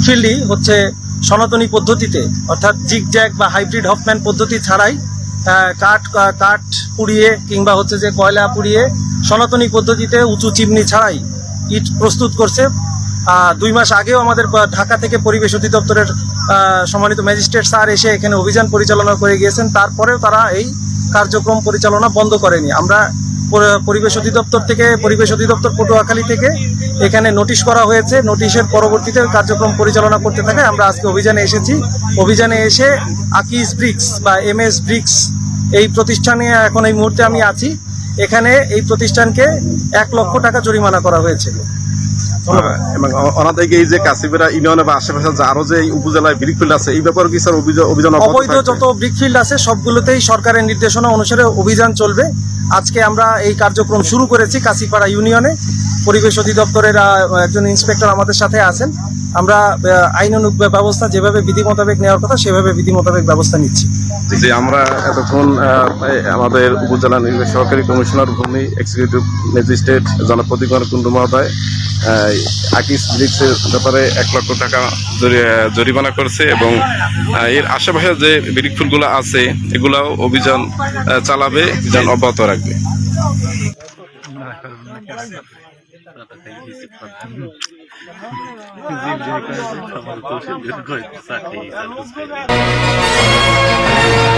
ফিল্ডই হচ্ছে সনাতনী পদ্ধতিতে, অর্থাৎ জিগজ্যাগ বা হাইব্রিড হফম্যান পদ্ধতি ছাড়াই কাঠ পুড়িয়ে কিংবা হচ্ছে যে কয়লা পুড়িয়ে সনাতনী পদ্ধতিতে উঁচু চিমনি ছাড়াই ইট প্রস্তুত করছে। 2 মাস আগেও আমাদের ঢাকা থেকে পরিবেশ অধিদপ্তরের সম্মানিত ম্যাজিস্ট্রেট স্যার এসে এখানে অভিযান পরিচালনা করে গিয়েছেন, তারপরেও তারা এই কার্যক্রম পরিচালনা বন্ধ করেনি। আমরা পরিবেশ অধিদপ্তর পটুয়াখালী থেকে এখানে নোটিশ করা হয়েছে, নোটিশের পরবর্তীতে কার্যক্রম পরিচালনা করতে থাকে। আমরা আজকে অভিযানে এসেছি। অভিযানে এসে আকিস ব্রিক্স বা এমএস ব্রিক্স এই প্রতিষ্ঠানে এখন এই মুহূর্তে আমি আছি। এখানে এই প্রতিষ্ঠানকে 1 লক্ষ টাকা জরিমানা করা হয়েছে। অনাদায়ী এই যে কাশিপাড়া ইউনিয়নে বা আশেপাশে আরো যে উপজেলায় ব্রিকফিল্ড আছে, এই ব্যাপারে কি স্যার অভিযান? অবৈধ যত ব্রিকফিল্ড আছে সবগুলোতেই সরকারের নির্দেশনা অনুসারে অভিযান চলবে। আজকে আমরা এই কার্যক্রম শুরু করেছি কাশিপাড়া ইউনিয়নে। পরিবেশ অধিদপ্তরের একজন ইন্সপেক্টর আমাদের সাথে আছেন। আমরা আইনানুগ ব্যবস্থা যেভাবে বিধি মোতাবেক নেওয়ার কথা সেভাবে বিধি মোতাবেক ব্যবস্থা নিচ্ছি। যে আমরা এতক্ষণ আমাদের উপজেলা নির্বাহী সহকারী কমিশনার ভূমি এক্সিকিউটিভ ম্যাজিস্ট্রেট জনপ্রতি কুণ্ডু মহোদয় আকিস ব্রিক্সের ব্যাপারে 1 লক্ষ টাকা জরিমানা করছে এবং এর আশেপাশে যে ব্রিকফিল্ডগুলো আছে এগুলাও অভিযান চালাবে, অভিযান অব্যাহত রাখবে। জীব